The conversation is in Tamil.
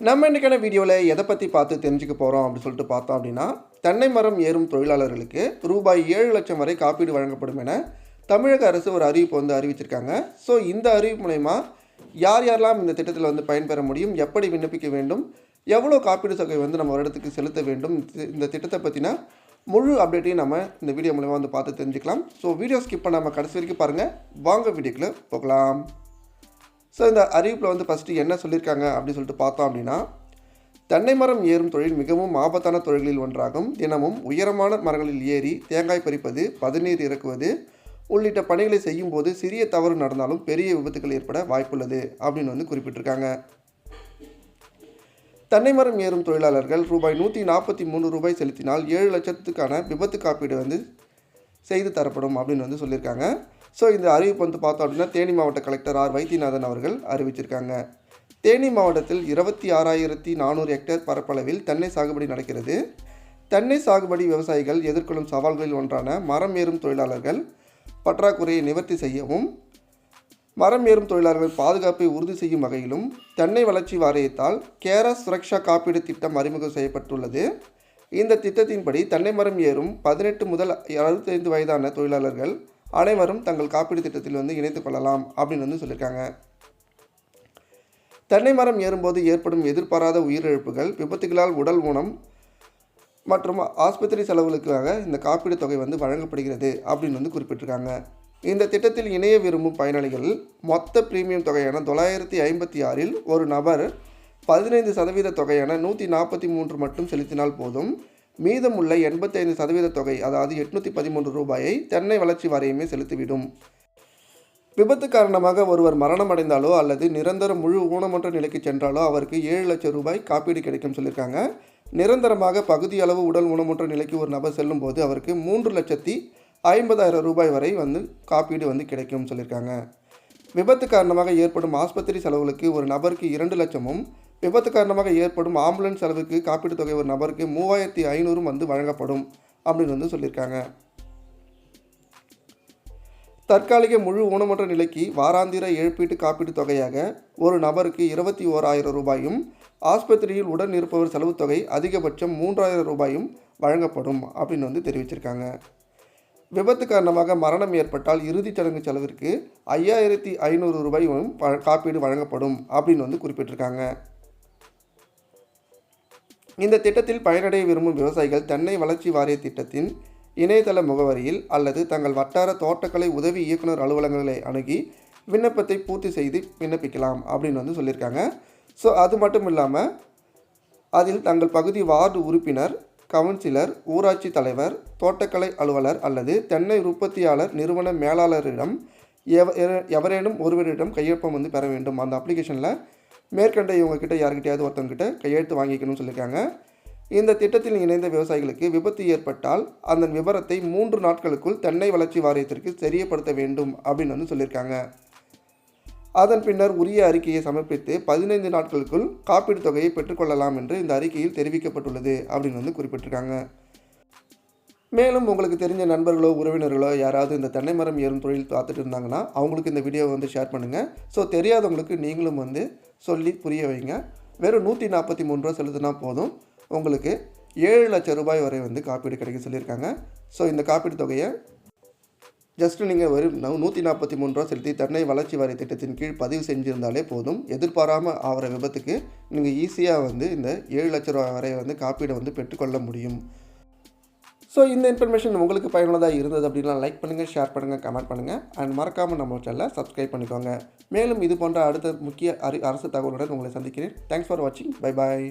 நம்ம இன்றைக்கான வீடியோவில் எதை பற்றி பார்த்து தெரிஞ்சுக்க போகிறோம் அப்படின்னு சொல்லிட்டு பார்த்தோம் அப்படின்னா, தென்னை மரம் ஏறும் தொழிலாளர்களுக்கு ரூபாய் 7 லட்சம் வரை காப்பீடு வழங்கப்படும் என தமிழக அரசு ஒரு அறிவிப்பு அறிவிச்சிருக்காங்க. ஸோ இந்த அறிவிப்பு மூலமா யார் யாரெல்லாம் இந்த திட்டத்தில் பயன்பெற முடியும், எப்படி விண்ணப்பிக்க வேண்டும், எவ்வளோ காப்பீடு தொகை நம்ம வருடத்துக்கு செலுத்த வேண்டும், இந்த திட்டத்தை பற்றின முழு அப்டேட்டையும் நம்ம இந்த வீடியோ மூலமா பார்த்து தெரிஞ்சுக்கலாம். ஸோ வீடியோ ஸ்கிப் பண்ணாமல் கடைசி வரைக்கும் பாருங்கள். வாங்க வீடியோக்குள்ளே போகலாம். ஸோ இந்த அறிவிப்பில் ஃபஸ்ட்டு என்ன சொல்லியிருக்காங்க அப்படின்னு சொல்லிட்டு பார்த்தோம் அப்படின்னா, தென்னை மரம் ஏறும் தொழில் மிகவும் ஆபத்தான தொழில்களில் ஒன்றாகும். தினமும் உயரமான மரங்களில் ஏறி தேங்காய் பறிப்பது, பதநீர் இறக்குவது உள்ளிட்ட பணிகளை செய்யும் போது சிறிய தவறு நடந்தாலும் பெரிய விபத்துகள் ஏற்பட வாய்ப்புள்ளது அப்படின்னு குறிப்பிட்டிருக்காங்க. தென்னை மரம் ஏறும் தொழிலாளர்கள் ரூபாய் 143 செலுத்தினால் 7 லட்சத்துக்கான விபத்து காப்பீடு செய்து தரப்படும் அப்படின்னு சொல்லியிருக்காங்க. ஸோ இந்த அறிவிப்பு பார்த்தோம் அப்படின்னா தேனி மாவட்ட கலெக்டர் ஆர் வைத்தியநாதன் அவர்கள் அறிவிச்சிருக்காங்க. தேனி மாவட்டத்தில் 26,400 ஹெக்டேர் பரப்பளவில் தென்னை சாகுபடி நடக்கிறது. தென்னை சாகுபடி விவசாயிகள் எதிர்கொள்ளும் சவால்களில் ஒன்றான மரம் ஏறும் தொழிலாளர்கள் பற்றாக்குறையை நிவர்த்தி செய்யவும், மரம் ஏறும் தொழிலாளர்கள் பாதுகாப்பை உறுதி செய்யும் வகையிலும் தென்னை வளர்ச்சி வாரியத்தால் கேரா சுரக்ஷா காப்பீடு திட்டம் அறிமுகம் செய்யப்பட்டுள்ளது. இந்த திட்டத்தின்படி தென்னை மரம் ஏறும் 18 முதல் 65 வயதான தொழிலாளர்கள் அனைவரும் தங்கள் காப்பீடு திட்டத்தில் இணைத்துக் கொள்ளலாம் அப்படின்னு சொல்லியிருக்காங்க. தென்னை மரம் ஏறும்போது ஏற்படும் எதிர்பாராத உயிரிழப்புகள், விபத்துகளால் உடல் ஊனம் மற்றும் ஆஸ்பத்திரி செலவுகளுக்காக இந்த காப்பீடு தொகை வழங்கப்படுகிறது அப்படின்னு குறிப்பிட்டிருக்காங்க. இந்த திட்டத்தில் இணைய விரும்பும் பயனாளிகள் மொத்த பிரீமியம் தொகையான 956இல் ஒரு நபர் 15% தொகையான 143 மட்டும் செலுத்தினால் போதும். மீதமுள்ள 85% தொகை, அதாவது 813 ரூபாயை தென்னை வளர்ச்சி வாரியமே செலுத்திவிடும். விபத்து காரணமாக ஒருவர் மரணம் அடைந்தாலோ அல்லது நிரந்தர முழு ஊனமற்ற நிலைக்கு சென்றாலோ அவருக்கு 7 லட்சம் ரூபாய் காப்பீடு கிடைக்கும் சொல்லியிருக்காங்க. நிரந்தரமாக பகுதி அளவு உடல் ஊனமுற்ற நிலைக்கு ஒரு நபர் செல்லும் போது அவருக்கு 3,50,000 ரூபாய் வரை காப்பீடு கிடைக்கும் சொல்லியிருக்காங்க. விபத்து காரணமாக ஏற்படும் ஆஸ்பத்திரி செலவுகளுக்கு ஒரு நபருக்கு 2 லட்சமும், விபத்து காரணமாக ஏற்படும் ஆம்புலன்ஸ் செலவுக்கு காப்பீடு தொகை ஒரு நபருக்கு 3,500 வழங்கப்படும் அப்படின்னு சொல்லியிருக்காங்க. தற்காலிக முழு ஊனமற்ற நிலைக்கு வாராந்திர இழப்பீட்டு காப்பீடு தொகையாக ஒரு நபருக்கு 21,000 ரூபாயும், ஆஸ்பத்திரியில் உடன் இருப்பவர் செலவு தொகை அதிகபட்சம் 3,000 ரூபாயும் வழங்கப்படும் அப்படின்னு தெரிவிச்சிருக்காங்க. விபத்து காரணமாக மரணம் ஏற்பட்டால் இறுதிச் சடங்கு செலவிற்கு 5,500 ரூபாயும் காப்பீடு வழங்கப்படும் அப்படின்னு குறிப்பிட்டிருக்காங்க. இந்த திட்டத்தில் பயனடைய விரும்பும் விவசாயிகள் தென்னை வளர்ச்சி வாரிய திட்டத்தின் இணையதள முகவரியில் அல்லது தங்கள் வட்டார தோட்டக்கலை உதவி இயக்குனர் அலுவலகங்களை அணுகி விண்ணப்பத்தை பூர்த்தி செய்து விண்ணப்பிக்கலாம் அப்படின்னு சொல்லியிருக்காங்க. ஸோ அது மட்டும் இல்லாமல் அதில் தங்கள் பகுதி வார்டு உறுப்பினர், கவுன்சிலர், ஊராட்சி தலைவர், தோட்டக்கலை அலுவலர் அல்லது தென்னை உற்பத்தியாளர் நிறுவன மேலாளரிடம் எவரேனும் ஒருவரிடம் கையொப்பம் பெற வேண்டும். அந்த அப்ளிகேஷனில் மேற்கண்ட இவங்ககிட்ட யார்கிட்டையாவது ஒருத்தவங்கிட்ட கையெழுத்து வாங்கிக்கணும்னு சொல்லியிருக்காங்க. இந்த திட்டத்தில் இணைந்த விவசாயிகளுக்கு விபத்து ஏற்பட்டால் அந்த விவரத்தை 3 நாட்களுக்குள் தென்னை வளர்ச்சி வாரியத்திற்கு தெரியப்படுத்த வேண்டும் அப்படின்னு சொல்லியிருக்காங்க. அதன் பின்னர் உரிய அறிக்கையை சமர்ப்பித்து 15 நாட்களுக்குள் காப்பீடு தொகையை பெற்றுக்கொள்ளலாம் என்று இந்த அறிக்கையில் தெரிவிக்கப்பட்டுள்ளது அப்படின்னு குறிப்பிட்டிருக்காங்க. மேலும் உங்களுக்கு தெரிஞ்ச நண்பர்களோ உறவினர்களோ யாராவது இந்த தென்னை மரம் ஏறும் தொழில் பார்த்துட்டு இருந்தாங்கன்னா அவங்களுக்கு இந்த வீடியோவை ஷேர் பண்ணுங்கள். ஸோ தெரியாதவங்களுக்கு நீங்களும் சொல்லி புரிய வைங்க. வெறும் 143 ரூபா செலுத்தினா போதும், உங்களுக்கு 7 லட்சம் ரூபாய் வரை காப்பீடு கிடைக்க சொல்லியிருக்காங்க. ஸோ இந்த காப்பீடு தொகையை ஜஸ்ட்டு நீங்கள் வெறும் 143 ரூபா செலுத்தி தென்னை வளர்ச்சி வாரிய திட்டத்தின் கீழ் பதிவு செஞ்சுருந்தாலே போதும். எதிர்பாராமல் ஆகிற விபத்துக்கு நீங்கள் ஈஸியாக இந்த 7 லட்ச ரூபா வரை காப்பீடை பெற்றுக்கொள்ள முடியும். ஸோ இந்த இன்ஃபர்மேஷன் உங்களுக்கு பயனுள்ளதாக இருந்தது அப்படின்னா லைக் பண்ணுங்கள், ஷேர் பண்ணுங்கள், கமெண்ட் பண்ணுங்கள் அண்ட் மறக்காமல் நம்ம சேனலை சப்ஸ்கிரைப் பண்ணிக்கோங்க. மேலும் இது போன்ற அடுத்த முக்கிய அரசு தகவலுடன் உங்களை சந்திக்கிறேன். தேங்க்ஸ் ஃபார் வாட்சிங். Bye bye.